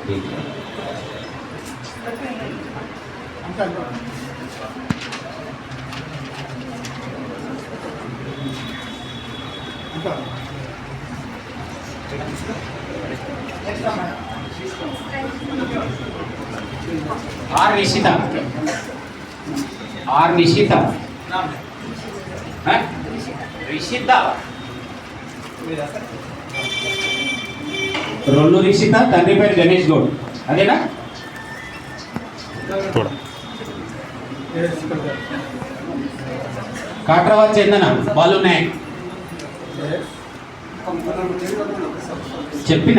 Are Nishita Rishitha రొల్లు Rishitha తండ్రి పేరు గణేష్ గౌడ్ అదేనా కాట్రావత్ చందన బాలు నాయక్ చెప్పిన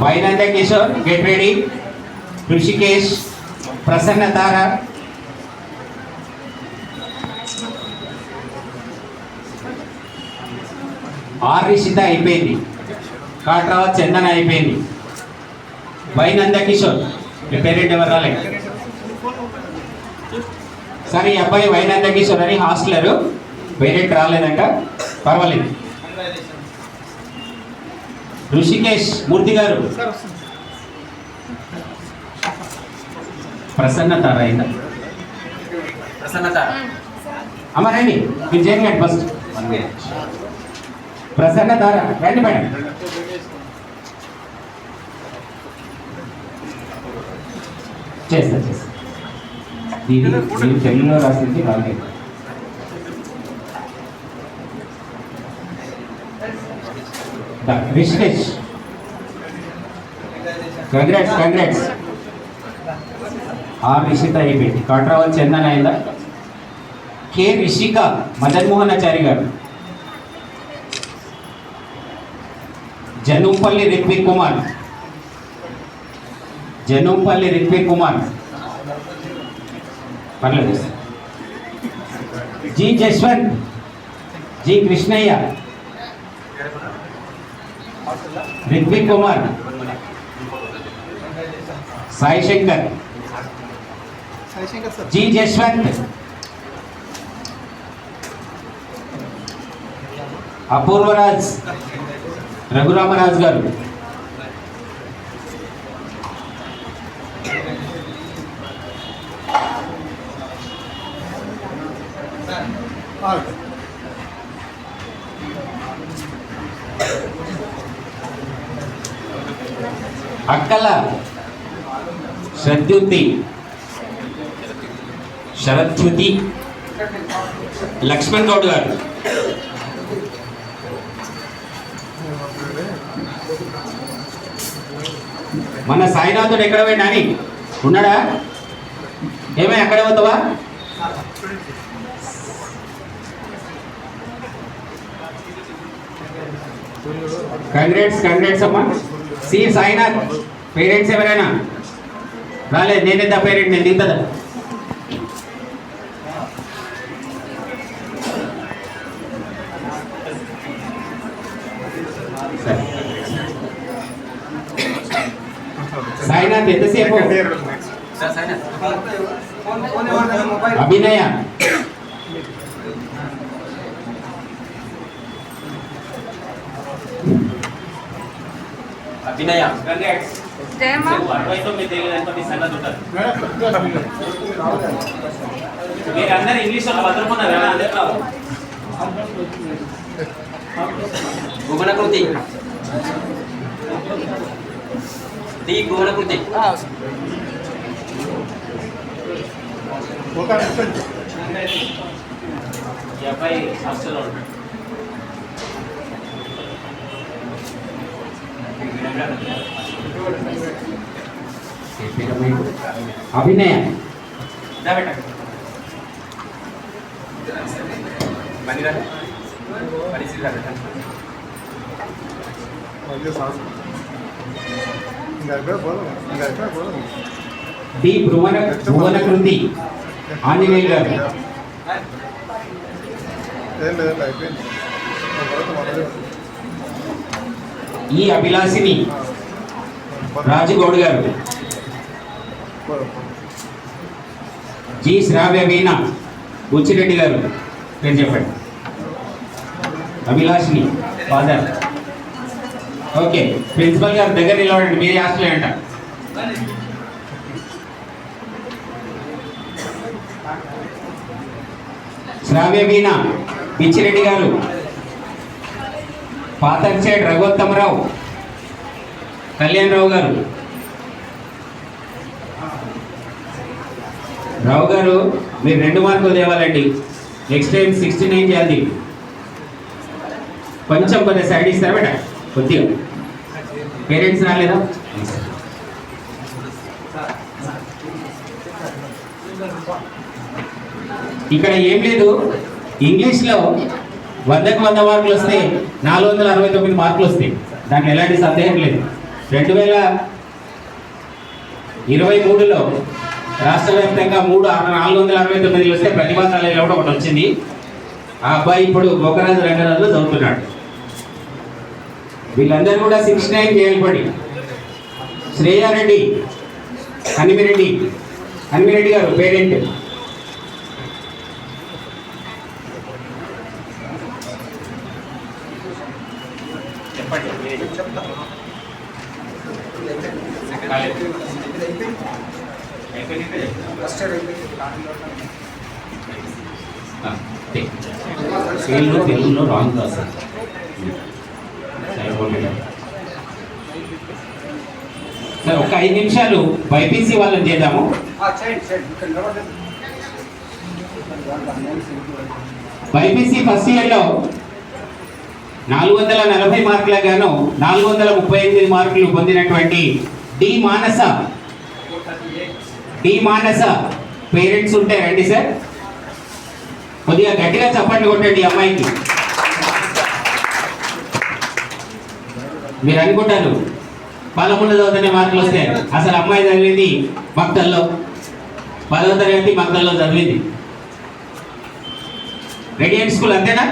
వైనంద Kishore get ready Rishikesh Prasanna Tara R Rishitha అయిపోయింది కాట్రావత్ చందన అయిపోయింది వైనంద కిషోర్ మీ పేరెంట్ ఎవరు రాలే సరే ఈ అబ్బాయి వైనంద కిషోర్ అని హాస్టలరు పేరెంట్ రాలేదంట పర్వాలేదు ఋషికేష్ మూర్తి గారు ప్రసన్న తార అయిందా అమ్మ రండి మీరు చేయండి ఫస్ట్ ప్రసన్న తార రండి మేడం చేస్తా ఇది తెలుగులో రాసింది రాలేదు రిషికేష్ కంగ్రాట్స్ ఆర్ రిషిత అయిపోయింది కాట్రావత్ చందన అయిందా కే రిషిక మదన్ మోహనాచారి గారు జనుంపల్లి రిత్విక్ కుమార్ పర్లేదు G Jashwanth G Krishnaiah Rithvik Kumar Sai Shankar G Jashwanth Apoorvaraj Raghuramaraju గారు అక్కల శరత్యుతి లక్ష్మణ్ గౌడ్ గారు మన సాయినాథుడు ఎక్కడ పోయినా అని ఉన్నాడా ఏమై అక్కడే పోతావా కంగ్రాట్స్ అమ్మా సి సాయినాథ్ పేరెంట్స్ ఎవరైనా రాలేదు నేనేదా పేరెంట్ నేను దిగుతుందా సాయినాథ్ ఎంతసేపు అభినయ మీరందరూ ఇంగ్లీష్ లో భద్రపన్నారు కదా అందరూ భువనకృతి అబ్బాయి హాస్టల్లో ఉంటాడు అభినయ డి భువనకృతి ఆంజనేయ గారు ఈ అభిలాషిని రాజుగౌడ్ గారు జి శ్రావ్య వీణ బుచ్చిరెడ్డి గారు పేరు చెప్పండి. అభిలాషిని ఫాదర్. ఓకే, ప్రిన్సిపల్ గారు దగ్గర నిలబడండి, మీరే హాస్టల్ అంట. శ్రావ్య వీణ పిచ్చిరెడ్డి గారు, పాతర్చేడ్ రఘోత్తమరావు, కళ్యాణ్ రావు గారు. రావు గారు మీరు 2 మార్కులు తేవాలండి. నెక్స్ట్ టైం 69 చేయాలి. కొంచెం కొద్దిగా సైడ్ ఇస్తారు బేట, కొద్దిగా. పేరెంట్స్ రాలేదా? ఇక్కడ ఏం లేదు, ఇంగ్లీష్లో 100కు 100 మార్కులు వస్తే 469 మార్కులు వస్తాయి. దాంట్లో ఎలాంటి సందేహం లేదు. 2023లో రాష్ట్ర వ్యాప్తంగా 469 వస్తే ప్రతిభా కాలేజీలో కూడా ఒకటి వచ్చింది. ఆ అబ్బాయి ఇప్పుడు గోకరాజు రంగరాజులో చదువుతున్నాడు. వీళ్ళందరూ కూడా 69 చేయాలి పడి. శ్రేయారెడ్డి హనిమిరెడ్డి గారు పేరెంట్. తెలుగులో రాంగ్ సార్. ఒక 5 నిమిషాలు బైపీసీ వాళ్ళని చేద్దాము. బైపీసీ ఫస్ట్ ఇయర్లో 440 మార్కులకు గాను 438 మార్కులు పొందినటువంటి డి మానస పేరెంట్స్ ఉంటే రండి సార్. కొద్దిగా గట్టిగా చప్పట్లు కొట్టండి అమ్మాయికి. మీరు అనుకుంటారు 13 చదువుతూనే మార్కులు వస్తే, అసలు అమ్మాయి చదివింది మక్తల్లో, 10వ తరగతి మక్తల్లో చదివింది. రెడీ అండ్ స్కూల్ అంతేనా?